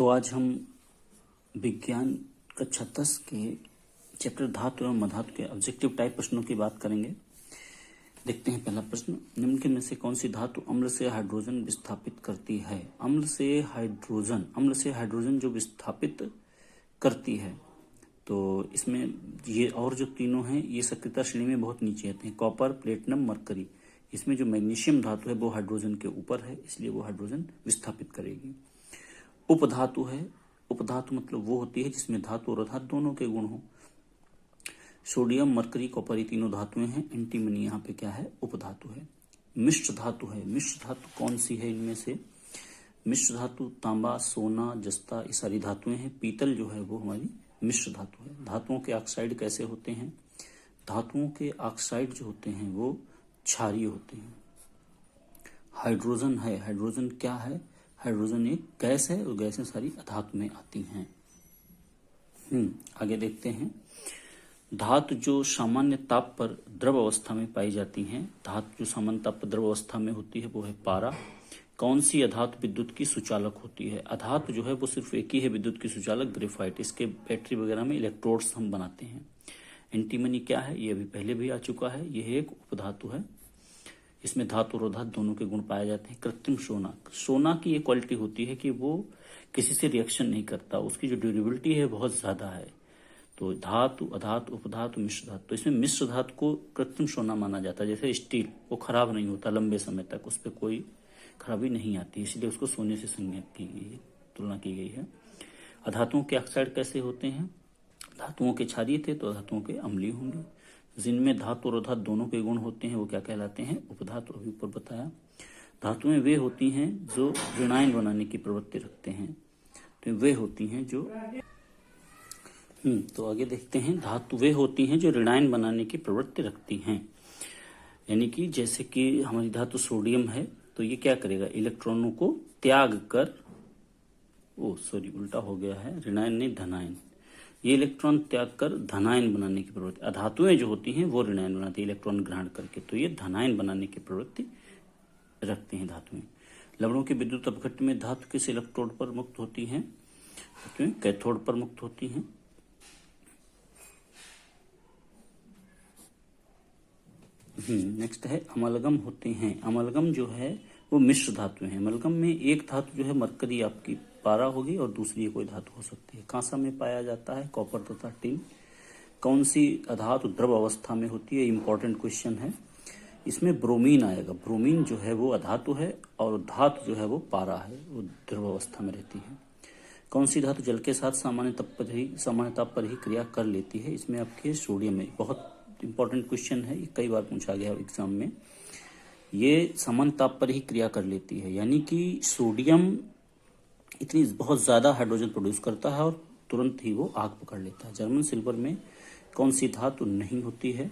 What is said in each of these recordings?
तो आज हम विज्ञान कक्षा 10 के चैप्टर धातु एवं अधातु के ऑब्जेक्टिव टाइप प्रश्नों की बात करेंगे। देखते हैं पहला प्रश्न, निम्नलिखित में से कौन सी धातु अम्ल से हाइड्रोजन विस्थापित करती है। अम्ल से हाइड्रोजन जो विस्थापित करती है, तो इसमें ये और जो तीनों हैं ये सक्रियता श्रेणी में बहुत नीचे आते हैं। Copper, platinum, mercury. इसमें जो मैग्नीशियम धातु है वो हाइड्रोजन के ऊपर है, इसलिए वो हाइड्रोजन विस्थापित करेगी। उपधातु है, उपधातु मतलब वो होती है जिसमें धातु और अधातु दोनों के गुण हो। सोडियम, मरकरी, कॉपर ये तीनों धातुएं हैं। एंटीमनी यहाँ पे क्या है, उपधातु है। मिश्र धातु है, मिश्र धातु कौन सी है इनमें से? मिश्र धातु तांबा, सोना, जस्ता ये सारी धातुएं हैं। पीतल जो है वो हमारी मिश्र धातु है। धातुओं के ऑक्साइड कैसे होते हैं? धातुओं के ऑक्साइड जो होते हैं वो क्षारीय होते हैं। हाइड्रोजन है, हाइड्रोजन क्या है? हाइड्रोजन एक गैस है और गैसें सारी अधातु में आती हैं। आगे देखते हैं, धातु जो सामान्य ताप पर द्रव अवस्था में पाई जाती हैं। धातु जो सामान्य ताप पर द्रव अवस्था में होती है वो है पारा। कौन सी अधातु विद्युत की सुचालक होती है? अधातु जो है वो सिर्फ एक ही है विद्युत की सुचालक, ग्रेफाइट। इसके बैटरी वगैरह में इलेक्ट्रोड्स हम बनाते हैं। एंटीमनी क्या है? ये अभी पहले भी आ चुका है, यह एक उपधातु है। इसमें धातु और अधातु दोनों के गुण पाए जाते हैं। कृत्रिम सोना, सोना की ये क्वालिटी होती है कि वो किसी से रिएक्शन नहीं करता, उसकी जो ड्यूरेबिलिटी है बहुत ज्यादा है। तो धातु, अधातु, उपधातु, मिश्र धातु। तो इसमें मिश्र धातु को कृत्रिम सोना माना जाता है। जैसे स्टील, वो खराब नहीं होता लंबे समय तक, उस पर कोई खराबी नहीं आती, इसलिए उसको सोने से संज्ञा की गई है, तुलना की गई है। अधातुओं के ऑक्साइड कैसे होते हैं? धातुओं के क्षारीय थे तो धातुओं के अम्लीय होंगे। जिनमें धातु और अधातु दोनों के गुण होते हैं वो क्या कहलाते हैं? उपधातु। अभी ऊपर बताया। धातुएं वे होती हैं जो ऋणायन बनाने की प्रवृत्ति रखते हैं। तो वे होती हैं जो तो आगे देखते हैं, धातु वे होती हैं जो ऋणायन बनाने की प्रवृत्ति रखती हैं। यानी कि जैसे कि हमारी धातु सोडियम है तो ये क्या करेगा, इलेक्ट्रॉनों को त्याग कर, उल्टा हो गया है, ऋणायन नहीं धनायन। ये इलेक्ट्रॉन त्याग कर धनायन बनाने की प्रवृत्ति। अधातुएं जो होती हैं वो ऋणायन बनाती है इलेक्ट्रॉन ग्रहण करके, तो ये धनायन बनाने की प्रवृत्ति रखती हैं धातुएं। लवणों के विद्युत अपघट्ट में धातु किस इलेक्ट्रोड पर मुक्त होती हैं? धातुएं कैथोड पर मुक्त होती हैं। नेक्स्ट है अमलगम होते हैं। अमलगम जो है वो मिश्र धातु है। अमलगम में एक धातु जो है मरकरी आपकी पारा होगी और दूसरी कोई धातु हो सकती है। कांसा में पाया जाता है, कॉपर तथा टिन। कौन सी अधातु द्रव अवस्था में होती है? इंपॉर्टेंट क्वेश्चन है। इसमें ब्रोमीन आएगा। ब्रोमीन जो है वो अधातु है और धातु जो है वो पारा है, वो द्रव अवस्था में रहती है। कौन सी धातु जल के साथ सामान्य ताप पर ही क्रिया कर लेती है? इसमें आपके सोडियम है। बहुत इंपॉर्टेंट क्वेश्चन है, ये कई बार पूछा गया एग्जाम में। ये सामान्य ताप पर ही क्रिया कर लेती है, यानी कि सोडियम इतनी बहुत ज्यादा हाइड्रोजन प्रोड्यूस करता है और तुरंत ही वो आग पकड़ लेता है। जर्मन सिल्वर में कौन सी धातु नहीं होती है?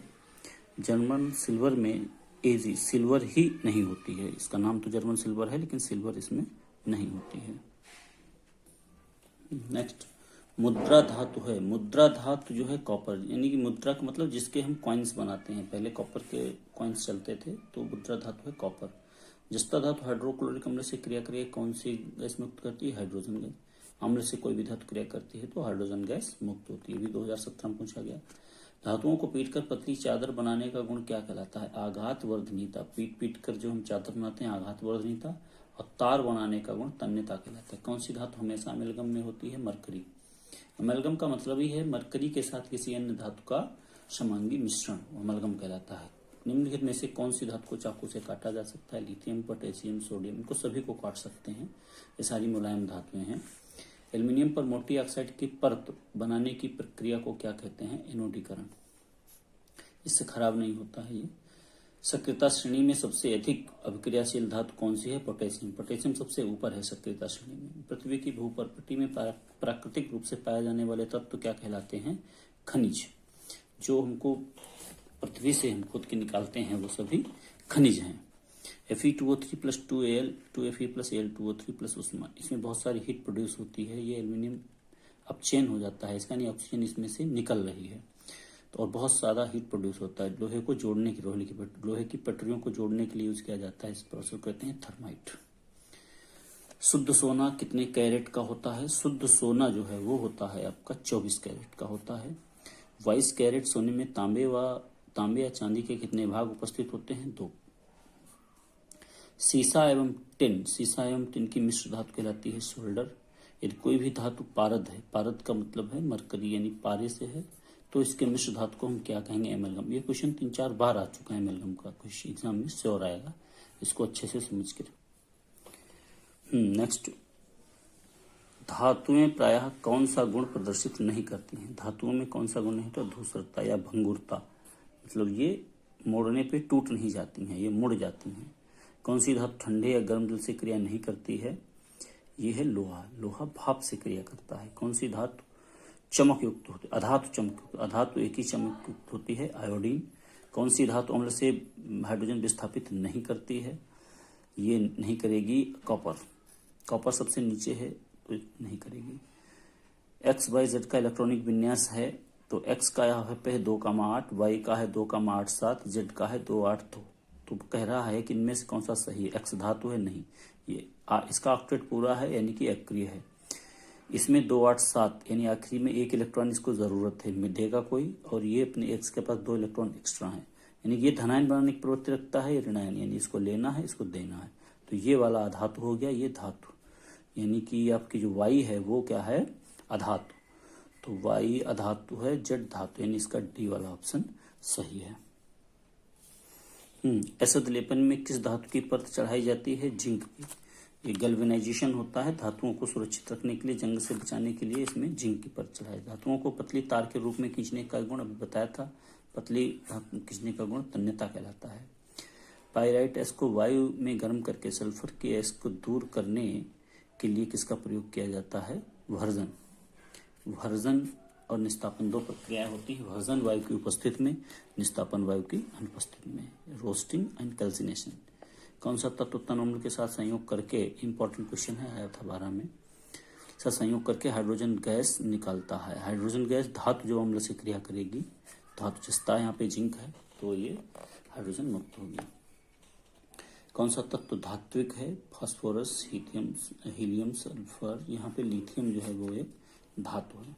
जर्मन सिल्वर में एजी सिल्वर ही नहीं होती है। इसका नाम तो जर्मन सिल्वर है लेकिन सिल्वर इसमें नहीं होती है। नेक्स्ट मुद्रा धातु है। मुद्रा धातु जो है कॉपर, यानी कि मुद्रा का मतलब जिसके हम कॉइन्स बनाते हैं। पहले कॉपर के कॉइन्स चलते थे, तो मुद्रा धातु है कॉपर। जस्ता धातु हाइड्रोक्लोरिक अम्ल से क्रिया करके कौन सी गैस मुक्त करती है? Hydrogen gas. अम्ल से कोई भी धातु क्रिया करती है तो हाइड्रोजन गैस मुक्त होती है। भी 2017 में पूछा गया। धातुओं को पीटकर पतली चादर बनाने का गुण क्या कहलाता है? आघात वर्धनीयता। पीट कर जो हम चादर बनाते हैं आघात वर्धनीयता। और तार बनाने का गुण तन्यता कहलाता है। कौन सी धातु हमेशा अमेलगम में होती है? मरकरी। अमेलगम का मतलब ही है मरकरी के साथ किसी अन्य धातु का समांगी मिश्रण, अमेलगम कहलाता है। निम्नलिखित में से कौन सी धातु को चाकू से काटा जा सकता है? Lithium, potassium, sodium. इनको सभी को काट सकते हैं, ये सारी मुलायम धातुएं हैं। एल्युमिनियम पर मोटी ऑक्साइड की परत बनाने की प्रक्रिया को क्या कहते हैं? एनोडीकरण। इससे खराब नहीं होता है ये। सक्रियता श्रेणी में सबसे अधिक अभिक्रियाशील धातु कौन सी है? पोटेशियम। पोटेशियम सबसे ऊपर है सक्रियता श्रेणी में। पृथ्वी की भूप्रकृति में प्राकृतिक रूप से पाए जाने वाले तत्व क्या कहलाते हैं? खनिज। जो हमको पृथ्वी से हम खुद के निकालते हैं वो सभी खनिज हैं। Fe2O3 + 2Al 2Fe + Al2O3 + उष्मा। इसमें बहुत सारी हीट प्रोड्यूस होती है। ये एल्यूमिनियम अपचयन हो जाता है, इसका नहीं ऑक्सीजन इसमें से निकल रही है, तो और बहुत ज्यादा हीट प्रोड्यूस होता है। लोहे को जोड़ने की लोहे की पटरियों को जोड़ने के लिए यूज किया जाता है। इस प्रोसेस को कहते हैं थर्माइट। शुद्ध सोना कितने कैरेट का होता है? शुद्ध सोना जो है वो होता है आपका 24 कैरेट का होता है। 22 कैरेट सोने में तांबे या चांदी के कितने भाग उपस्थित होते हैं? 2। सीसा एवं टिन की मिश्र धातु कहलाती है सोल्डर। यदि कोई भी धातु पारद है, पारद का मतलब है मरकरी यानी पारे से है, तो इसके मिश्र धातु को हम क्या कहेंगे? एमलगम। ये क्वेश्चन 3-4 बार आ चुका है एमलगम का, कुछ एग्जाम में श्योर आएगा, इसको अच्छे से समझ कर। नेक्स्ट, धातुएं प्रायः कौन सा गुण प्रदर्शित नहीं करती हैं? धातुओं में कौन सा गुण नहीं होता? धूसरता या भंगुरता, मतलब ये मोड़ने पे टूट नहीं जाती हैं, ये मुड़ जाती हैं। कौन सी धातु ठंडे या गर्म जल से क्रिया नहीं करती है? ये है लोहा। लोहा भाप से क्रिया करता है। कौन सी धातु चमक युक्त होती है? अधातु चमक युक्त। अधातु एक ही चमक युक्त होती है, आयोडीन। कौन सी धातु अम्ल से हाइड्रोजन विस्थापित नहीं करती है? ये नहीं करेगी, कॉपर। कॉपर सबसे नीचे है तो नहीं करेगी। एक्स वाई जेड का इलेक्ट्रॉनिक विन्यास है, तो एक्स का है पे 2,8, वाई का है 2,87, जेड का है 2,8,2। तो कह रहा है कि इनमें से कौन सा सही है? एक्स धातु है, नहीं। ये इसका ऑक्टेट पूरा है यानी कि अक्रिय है। इसमें 2,8,7 यानी आखिरी में एक इलेक्ट्रॉन इसको जरूरत है, मिलेगा कोई, और ये अपने एक्स के पास 2 इलेक्ट्रॉन एक्स्ट्रा है, यानी ये धनायन बनाने की प्रवृत्ति रखता है, ऋणायन, यानी इसको लेना है, इसको देना है। तो ये वाला अधातु हो गया, ये धातु, यानी कि आपकी जो वाई है वो क्या है? अधातु। तो वाई अधातु है, जेड धातु, यानी इसका डी वाला ऑप्शन सही है। एसिड लेपन में किस धातु की परत चढ़ाई जाती है? जिंक की। ये गैल्वेनाइजेशन होता है, धातुओं को सुरक्षित रखने के लिए, जंग से बचाने के लिए इसमें जिंक की परत चढ़ाई। धातुओं को पतली तार के रूप में खींचने का गुण अभी बताया था, पतली खींचने का गुण तन्यता कहलाता है। पाइराइट एस को वायु में गर्म करके सल्फर के एस को दूर करने के लिए किसका प्रयोग किया जाता है? वर्जन। वर्जन और निस्तापन 2 प्रक्रियाएं होती है, वर्जन वायु की उपस्थिति में, निस्तापन वायु की अनुपस्थिति में, रोस्टिंग एंड कैल्सिनेशन। कौन सा तत्व तन अम्ल के साथ संयोग करके, इंपॉर्टेंट क्वेश्चन है, आया था 12 में, साथ संयोग करके हाइड्रोजन गैस निकालता है? हाइड्रोजन गैस धातु जो अम्ल से क्रिया करेगी, धातु जस्ता यहाँ पे जिंक है, तो ये हाइड्रोजन मुक्त होगी। कौन सा तत्व धात्विक है? Phosphorus, helium, sulphur. यहाँ पे लिथियम जो है वो एक धातु है।